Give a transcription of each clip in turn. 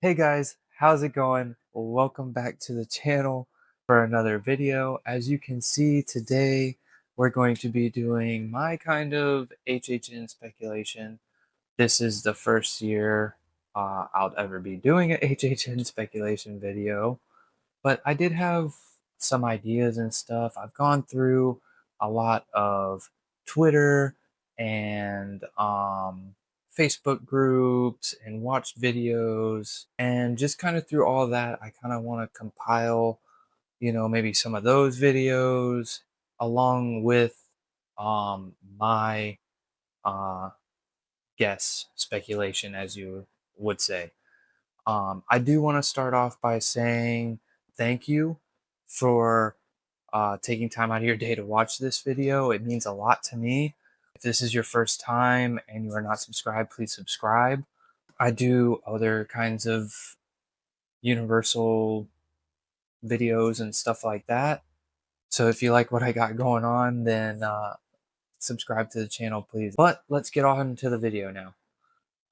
Hey guys, how's it going? Welcome back to the channel for another video. As you can see today, we're going to be doing my kind of HHN speculation. This is the first year I'll ever be doing a HHN speculation video, but I did have some ideas and stuff. I've gone through a lot of Twitter and Facebook groups and watched videos, and just kind of through all that, I kind of want to compile, maybe some of those videos along with my uh, guess speculation, as you would say. I do want to start off by saying thank you for taking time out of your day to watch this video. It means a lot to me. If this is your first time and you are not subscribed, please subscribe. I do other kinds of universal videos and stuff like that. So if you like what I got going on, then subscribe to the channel, please. But let's get on to the video now.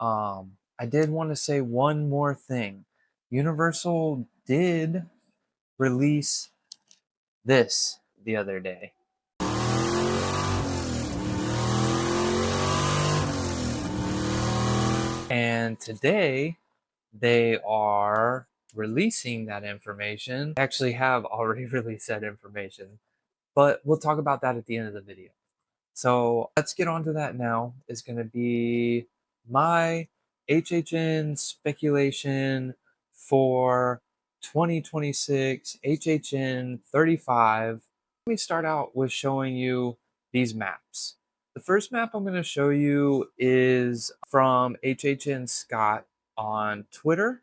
I did want to say one more thing. Universal did release this the other day. And today they are releasing that information. They actually have already released that information, but we'll talk about that at the end of the video. So let's get on to that now. It's going to be my HHN speculation for 2026 HHN 35. Let me start out with showing you these maps. The first map I'm going to show you is from HHN Scott on Twitter.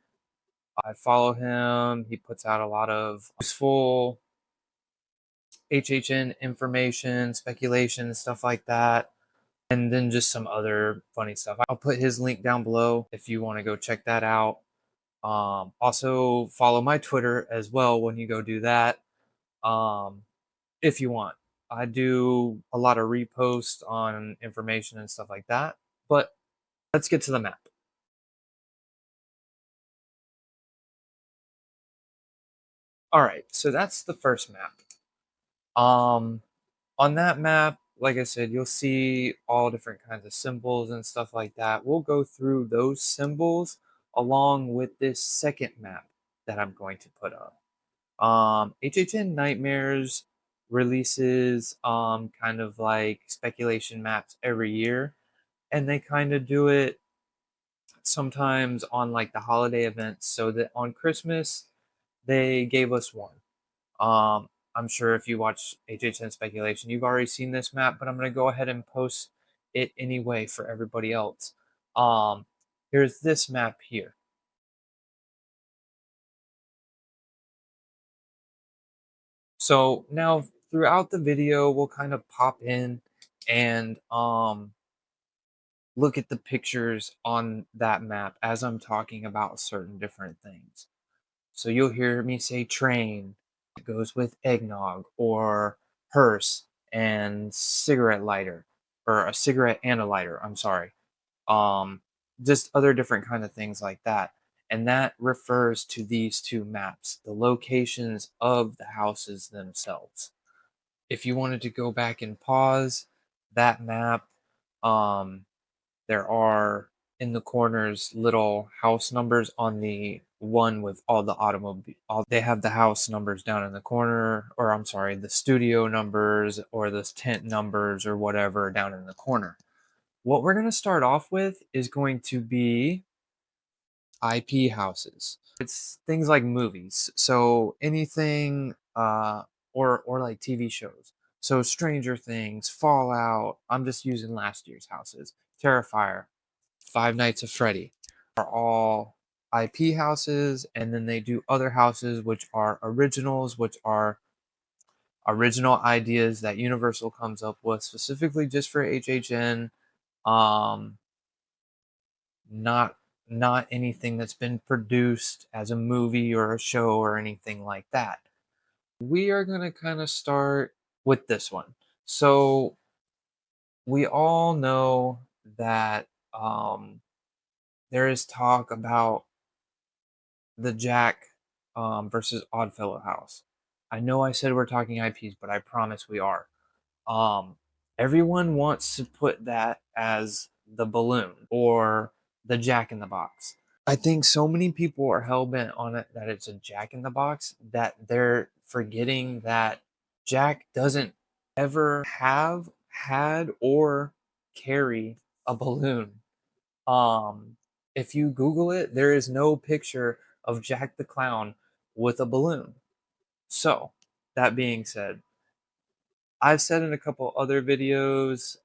I follow him. He puts out a lot of useful HHN information, speculation, stuff like that, and then just some other funny stuff. I'll put his link down below if you want to go check that out. Also, follow my Twitter as well when you go do that, if you want. I do a lot of reposts on information and stuff like that, but let's get to the map. All right, so that's the first map. Um, on that map, like I said, you'll see all different kinds of symbols and stuff like that. We'll go through those symbols along with this second map that I'm going to put up. HHN Nightmares releases kind of like speculation maps every year, and they kind of do it sometimes on like the holiday events. So that on Christmas they gave us one. I'm sure if you watch HHN speculation, you've already seen this map, but I'm going to go ahead and post it anyway for everybody else. Um, Here's this map here. So now throughout the video, we'll kind of pop in and look at the pictures on that map as I'm talking about certain different things. So you'll hear me say train, it goes with eggnog, or hearse and cigarette lighter, or a cigarette and a lighter, I'm sorry. Um, just other different kind of things like that. And that refers to these two maps, the locations of the houses themselves. If you wanted to go back and pause that map, um, there are in the corners little house numbers on the one with all the automobile. They have the house numbers down in the corner, or I'm sorry, the studio numbers or the tent numbers or whatever down in the corner. What we're going to start off with is going to be IP houses. It's things like movies. So anything or like TV shows. So Stranger Things, Fallout, I'm just using last year's houses. Terrifier, Five Nights at Freddy are all IP houses, and then they do other houses which are originals, which are original ideas that Universal comes up with specifically just for HHN. Um, not not anything that's been produced as a movie or a show or anything like that. We are going to kind of start with this one. So we all know that there is talk about the Jack versus Oddfellow house. I know I said we're talking IPs, but I promise we are. Um, Everyone wants to put that as the balloon or the Jack in the Box. I think so many people are hell bent on it that it's a Jack in the Box that they're forgetting that Jack doesn't ever have had or carry a balloon. Um, if you Google it, there is no picture of Jack the Clown with a balloon. So, that being said, I've said in a couple other videos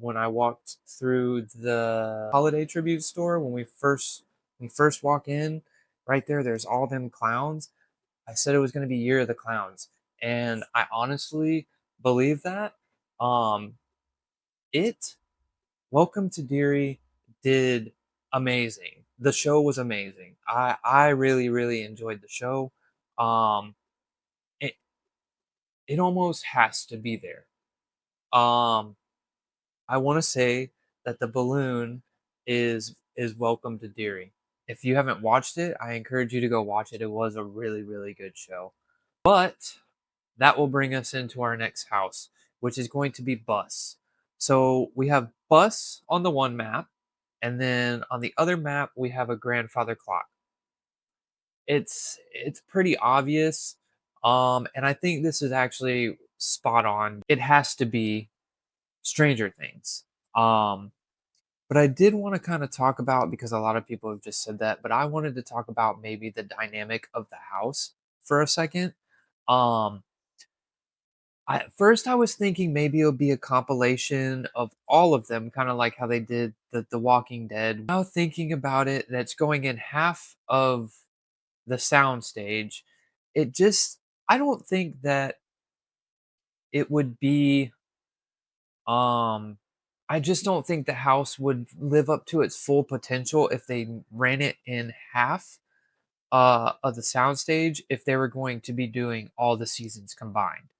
when I walked through the holiday tribute store when we first walk in, right there, there's all them clowns. I said it was going to be Year of the Clowns, and I honestly believe that. Um, it Welcome to Deary did amazing. The show was amazing. I really enjoyed the show. Um, it it almost has to be there. Um, I want to say that the balloon is Welcome to Deary. If you haven't watched it, I encourage you to go watch it. It was a really good show. But that will bring us into our next house, which is going to be Bus. So we have Bus on the one map, and then on the other map we have a grandfather clock. It's pretty obvious, and I think this is actually spot on. It has to be Stranger Things. Um, but I did want to kind of talk about, because a lot of people have just said that, but I wanted to talk about maybe the dynamic of the house for a second. Um, at first I was thinking maybe it'll be a compilation of all of them, kind of like how they did the Walking Dead. Now thinking about it, that's going in half of the soundstage. It just I don't think that it would be um I just don't think the house would live up to its full potential if they ran it in half of the soundstage if they were going to be doing all the seasons combined.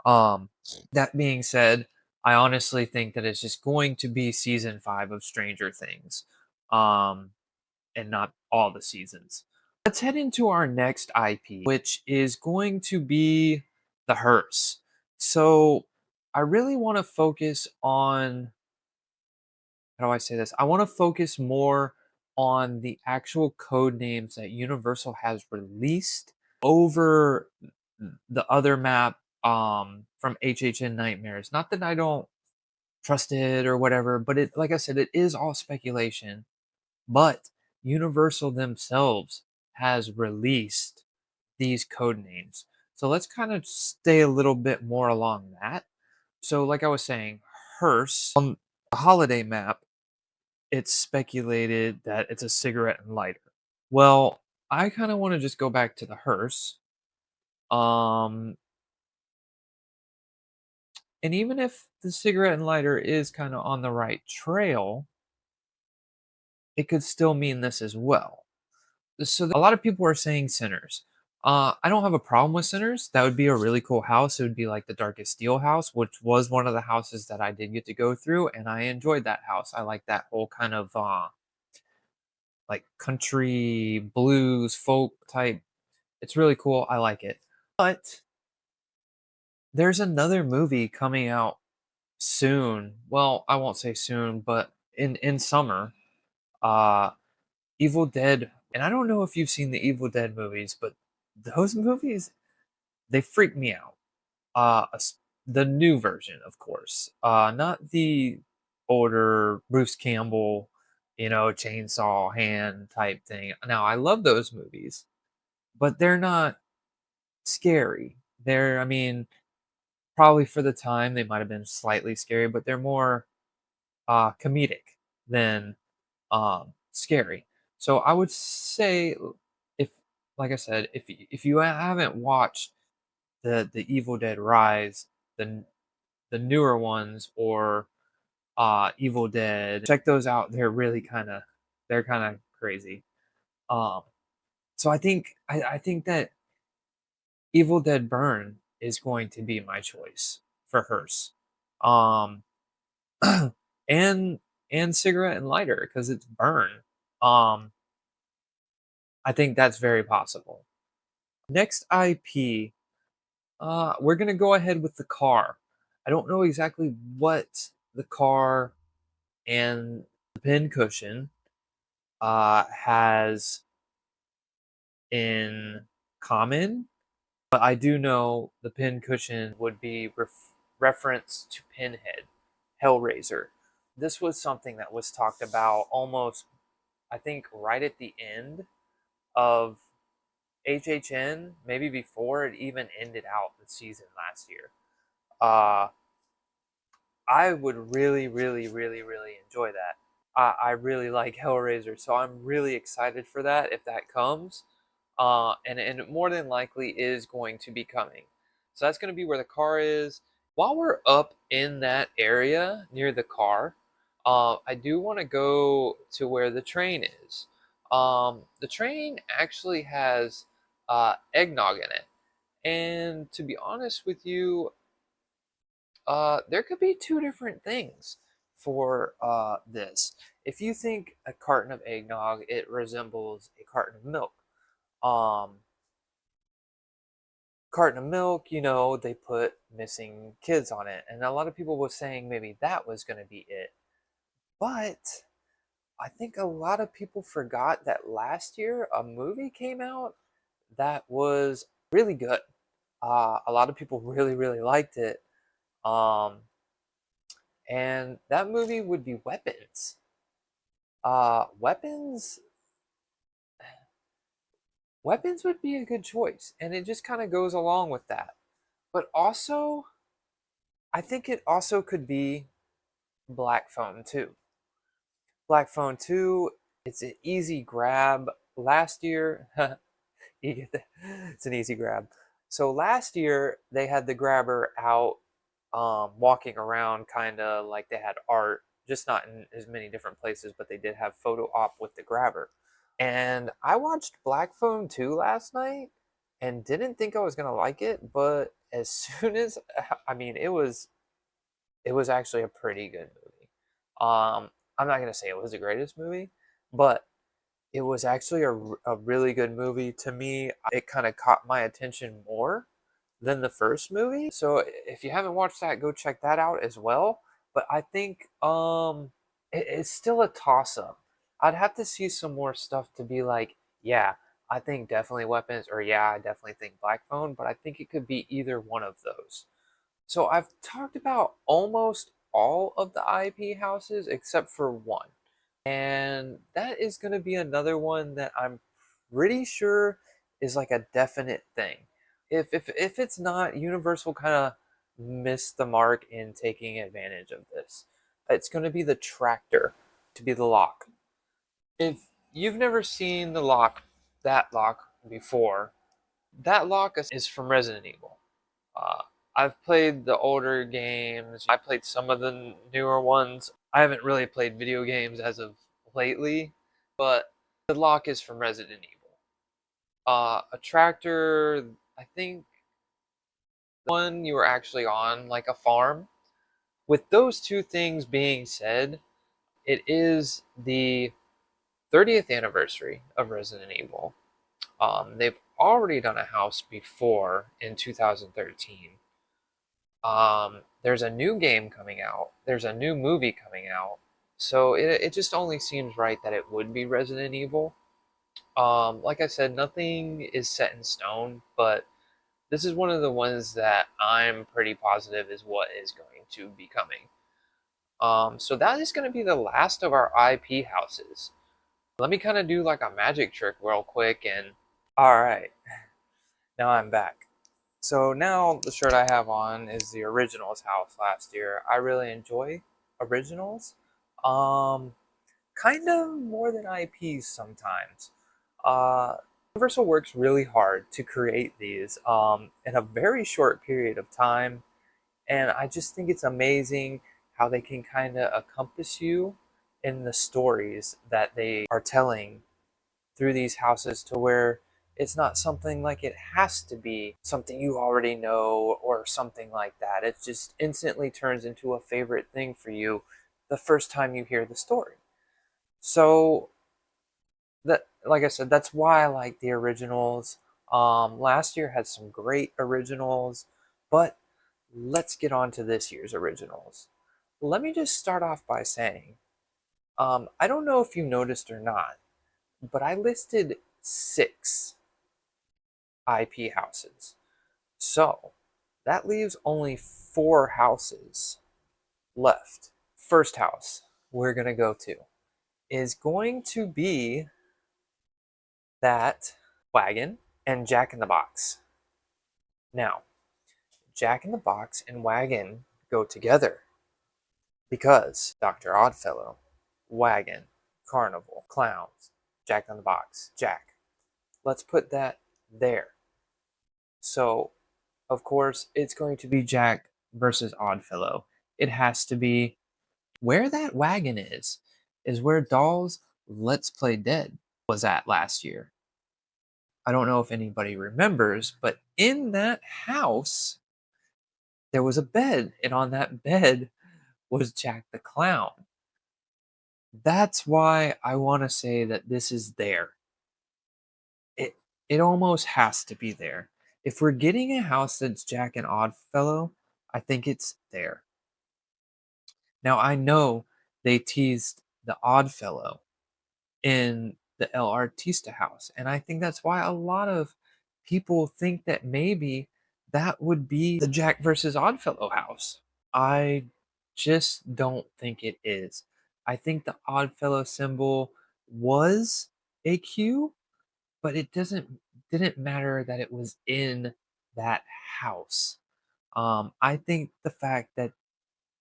Um, that being said, I honestly think that it's just going to be season 5 of Stranger Things, um, and not all the seasons. Let's head into our next IP, which is going to be the hearse. So I really want to focus on, how do I say this? I want to focus more on the actual code names that Universal has released over the other map from HHN Nightmares. Not that I don't trust it or whatever, but it, like I said, it is all speculation. But Universal themselves has released these code names. So let's kind of stay a little bit more along that. So like I was saying, hearse on the holiday map, it's speculated that it's a cigarette and lighter. Well, I kind of want to just go back to the hearse. Um, and even if the cigarette and lighter is kind of on the right trail, it could still mean this as well. So a lot of people are saying Sinners. I don't have a problem with Sinners. That would be a really cool house. It would be like the Darkest Steel house, which was one of the houses that I did get to go through, and I enjoyed that house. I like that whole kind of like country blues folk type. It's really cool. I like it. But there's another movie coming out soon. Well, I won't say soon, but in summer. Uh, Evil Dead, and I don't know if you've seen the Evil Dead movies, but those movies, they freak me out. The new version, of course, not the older Bruce Campbell, chainsaw hand type thing. Now, I love those movies, but they're not scary. I mean, probably for the time they might have been slightly scary, but they're more comedic than scary. So I would say, if, like I said, if you haven't watched the Evil Dead Rise, the the newer ones, or Evil Dead, check those out. They're kind of crazy. Um, so I think that Evil Dead Burn is going to be my choice for Hearse. Um, and cigarette and lighter because it's burn. Um, I think that's very possible. Next IP, we're gonna go ahead with the car. I don't know exactly what the car and the pincushion has in common, but I do know the pincushion would be reference to Pinhead, Hellraiser. This was something that was talked about almost, I think, right at the end of HHN, maybe before it even ended out the season last year. Uh, I would really, really, really, really enjoy that. I really like Hellraiser, so I'm really excited for that if that comes. And it more than likely is going to be coming. So that's going to be where the car is. While we're up in that area near the car, I do want to go to where the train is. The train actually has eggnog in it. And to be honest with you, there could be two different things for this. If you think a carton of eggnog, it resembles a carton of milk. Um, Carton of milk, they put missing kids on it. And a lot of people were saying maybe that was going to be it. But I think a lot of people forgot that last year a movie came out that was really good. A lot of people really, really liked it. Um, and that movie would be Weapons. Weapons Weapons would be a good choice, and it just kind of goes along with that. But also, I think it also could be Black Phone 2. Black Phone 2, it's an easy grab. Last year, you get the, it's an easy grab. So last year, they had the grabber out walking around kind of like they had art, just not in as many different places, but they did have photo op with the grabber. And I watched Black Phone 2 last night and didn't think I was going to like it, but as soon as I mean it was actually a pretty good movie. I'm not going to say it was the greatest movie, but it was actually a really good movie to me. It kind of caught my attention more than the first movie. So if you haven't watched that, go check that out as well. But I think it's still a toss up. I'd have to see some more stuff to be like, yeah, I think definitely Weapons, or yeah, I definitely think Black Phone, but I think it could be either one of those. So I've talked about almost all of the IP houses except for one. And that is going to be another one that I'm pretty sure is like a definite thing. If it's not, Universal kind of missed the mark in taking advantage of this. It's going to be the tractor to be the lock. If you've never seen that lock before, that lock is from Resident Evil. Uh, I've played the older games. I played some of the newer ones. I haven't really played video games as of lately, but the lock is from Resident Evil. A tractor, I think one you were actually on like a farm. With those two things being said, it is the 30th anniversary of Resident Evil. They've already done a house before in 2013. There's a new game coming out. There's a new movie coming out. So it just only seems right that it would be Resident Evil. Like I said, nothing is set in stone, but this is one of the ones that I'm pretty positive is what is going to be coming. So that is going to be the last of our IP houses. Let me kind of do like a magic trick real quick and all right, now I'm back. So now the shirt I have on is the Originals house last year. I really enjoy Originals. Um, Kind of more than IPs sometimes. Uh, Universal works really hard to create these in a very short period of time, and I just think it's amazing how they can kind of encompass you in the stories that they are telling through these houses to where it's not something like it has to be something you already know or something like that. It just instantly turns into a favorite thing for you the first time you hear the story. So that like I said, that's why I like the originals. Last year had some great originals, but let's get on to this year's originals. Let me just start off by saying, I don't know if you noticed or not, but I listed 6 IP houses. So that leaves only 4 houses left. First house we're going to go to is going to be that wagon and Jack in the Box. Now, Jack in the Box and wagon go together because Dr. Oddfellow, wagon, carnival, clowns, Jack in the Box, Jack. Let's put that there. So, of course, it's going to be Jack versus Oddfellow. It has to be where that wagon is where Doll's Let's Play Dead was at last year. I don't know if anybody remembers, but in that house, there was a bed, and on that bed was Jack the Clown. That's why I want to say that this is there. It it almost has to be there. If we're getting a house that's Jack and Oddfellow, I think it's there. Now I know they teased the Oddfellow in the El Artista house, and I think that's why a lot of people think that maybe that would be the Jack versus Oddfellow house. I just don't think it is. I think the Oddfellow symbol was a Q, but it didn't matter that it was in that house. I think the fact that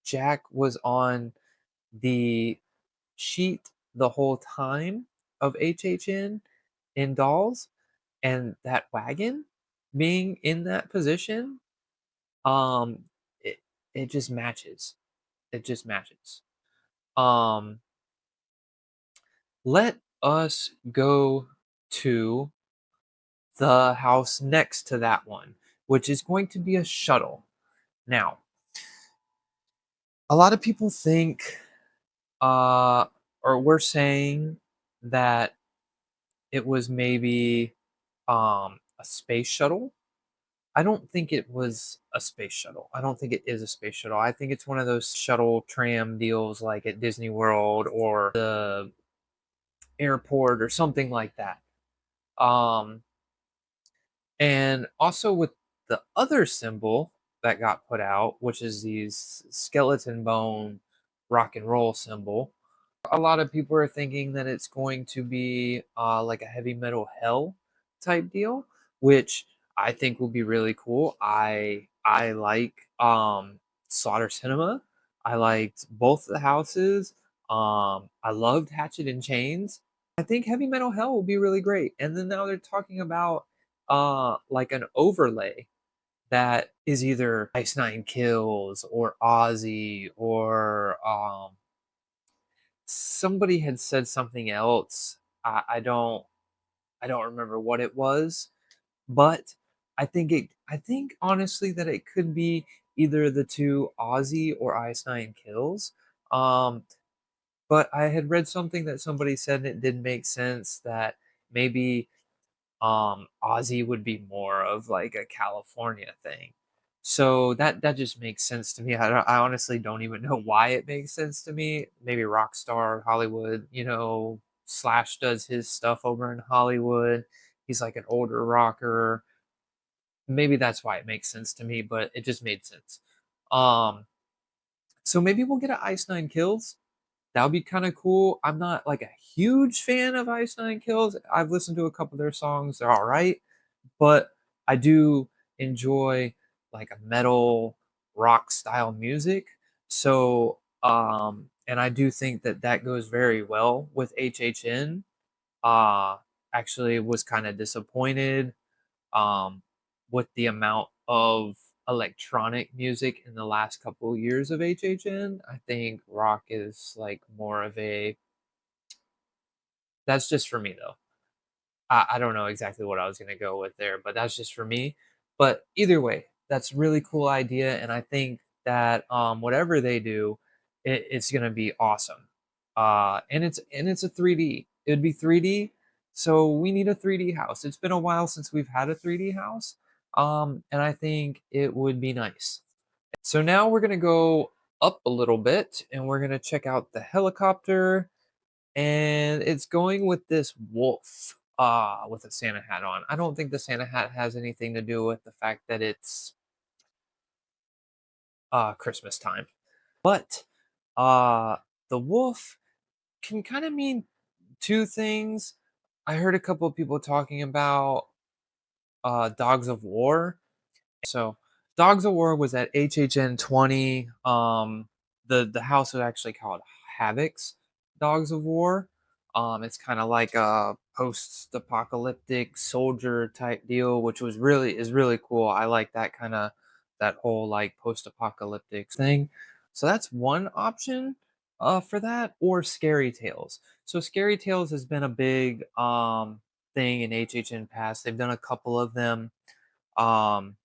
Jack was on the sheet the whole time of HHN in Dolls and that wagon being in that position, um, it, it just matches. It just matches. Um, let us go to the house next to that one, which is going to be a shuttle. Now, a lot of people think, uh, or we're saying that it was maybe a space shuttle. I don't think it was a space shuttle. I don't think it is a space shuttle. I think it's one of those shuttle tram deals like at Disney World or the airport or something like that. Um, and also with the other symbol that got put out, which is these skeleton bone rock and roll symbol, a lot of people are thinking that it's going to be like a heavy metal hell type deal, which I think will be really cool. I like Slaughter Cinema. I liked both the houses. I loved Hatchet and Chains. I think heavy metal hell will be really great. And then now they're talking about like an overlay that is either Ice Nine Kills or Ozzy or somebody had said something else. I don't remember what it was, but I think honestly that it could be either the two Ozzy or Ice Nine Kills. Um, but I had read something that somebody said and it didn't make sense that maybe Ozzy would be more of like a California thing. So that just makes sense to me. I honestly don't even know why it makes sense to me. Maybe Rockstar Hollywood, Slash does his stuff over in Hollywood. He's like an older rocker. Maybe that's why it makes sense to me, but it just made sense. Um, so maybe we'll get an Ice Nine Kills. That would be kind of cool. I'm not like a huge fan of Ice Nine Kills. I've listened to a couple of their songs. They're all right, but I do enjoy like a metal rock style music. So, and I do think that that goes very well with HHN. Uh, actually, was kind of disappointed um, with the amount of electronic music in the last couple of years of HHN. I think rock is like more of a. That's just for me though. I don't know exactly what I was going to go with there, but that's just for me. But either way, that's a really cool idea, and I think that whatever they do, it's going to be awesome. And it's a 3D. It would be 3D, So we need a 3D house. It's been a while since we've had a 3D house, and I think it would be nice. So now we're gonna go up a little bit, and we're gonna check out the helicopter, and it's going with this wolf, with a Santa hat on. I don't think the Santa hat has anything to do with the fact that it's Christmas time, but uh, the wolf can kind of mean two things. I heard a couple of people talking about Dogs of War. So Dogs of War was at HHN 20. The house was actually called Havoc's Dogs of War. It's kind of like a post-apocalyptic soldier type deal, which is really cool. I like that whole like post-apocalyptic thing. So that's one option for that, or Scary Tales. So Scary Tales has been a big thing in HHN past. They've done a couple of them. Um,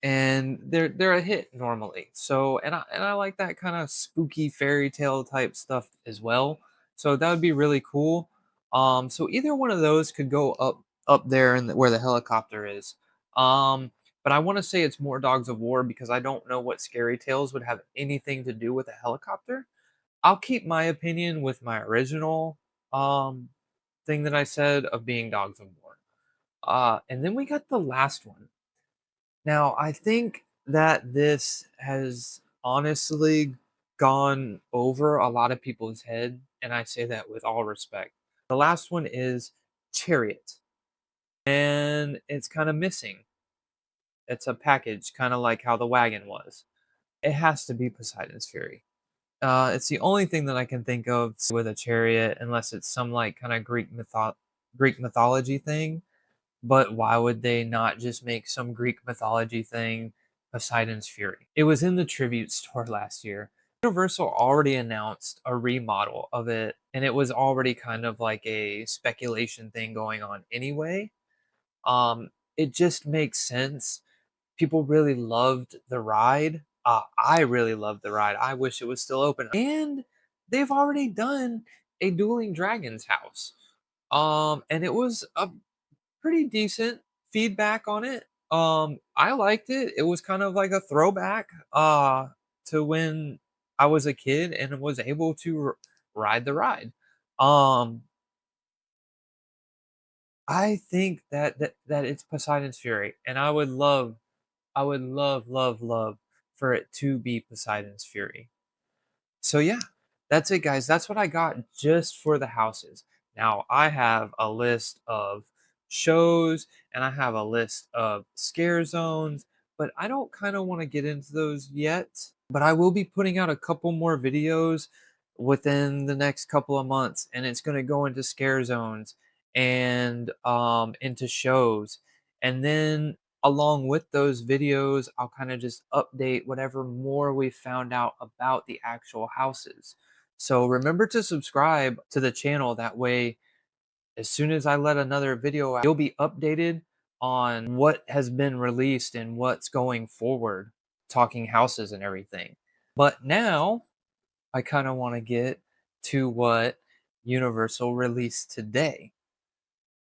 and they're a hit normally. So and I like that kind of spooky fairy tale type stuff as well. So that would be really cool. So either one of those could go up there in where the helicopter is. But I want to say it's more Dogs of War because I don't know what Scary Tales would have anything to do with a helicopter. I'll keep my opinion with my original um thing that I said of being Dogs of War. And then we got the last one. Now, I think that this has honestly gone over a lot of people's head, and I say that with all respect. The last one is Chariot, and it's kind of missing. It's a package, kind of like how the wagon was. It has to be Poseidon's Fury. It's the only thing that I can think of with a chariot, unless it's some like kind of Greek mythology thing. But why would they not just make some Greek mythology thing Poseidon's Fury? It was in the tribute store last year. Universal already announced a remodel of it, and it was already kind of like a speculation thing going on anyway. It just makes sense. People really loved the ride. I really loved the ride. I wish it was still open. And they've already done a Dueling Dragons house. And it was a pretty decent feedback on it. I liked it. It was kind of like a throwback to when I was a kid and was able to ride the ride. Um I think that it's Poseidon's Fury, and I would love for it to be Poseidon's Fury. So yeah, that's it guys. That's what I got just for the houses. Now I have a list of shows and I have a list of scare zones, but I don't kind of want to get into those yet. But I will be putting out a couple more videos within the next couple of months, and it's going to go into scare zones and into shows. And then along with those videos, I'll kind of just update whatever more we found out about the actual houses. So remember to subscribe to the channel. That way, as soon as I let another video out, you'll be updated on what has been released and what's going forward, talking houses and everything. But now I kind of want to get to what Universal released today.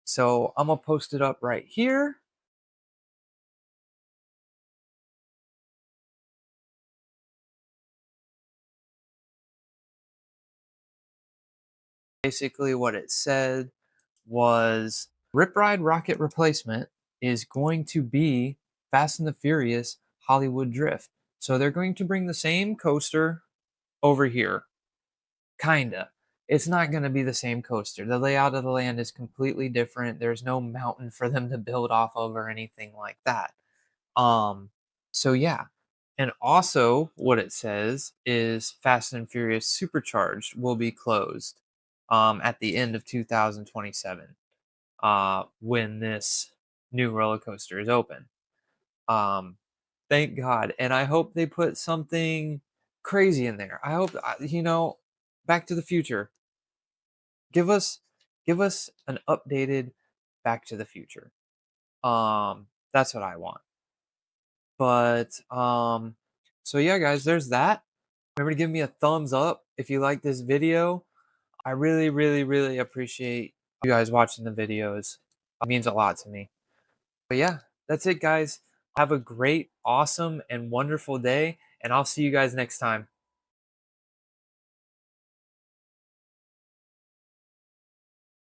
So I'm going to post it up right here. Basically, what it said was Rip Ride Rockit replacement is going to be Fast and the Furious Hollywood Drift. So they're going to bring the same coaster over here. Kinda. It's not going to be the same coaster. The layout of the land is completely different. There's no mountain for them to build off of or anything like that. Um, so yeah. And also what it says is Fast and Furious Supercharged will be closed at the end of 2027 when this new roller coaster is open. Um, thank God. And I hope they put something crazy in there. I hope Back to the Future. Give us an updated Back to the Future. That's what I want. But so yeah guys, there's that. Remember to give me a thumbs up if you like this video. I really, really, really appreciate you guys watching the videos. It means a lot to me. But yeah, that's it, guys. Have a great, awesome, and wonderful day, and I'll see you guys next time.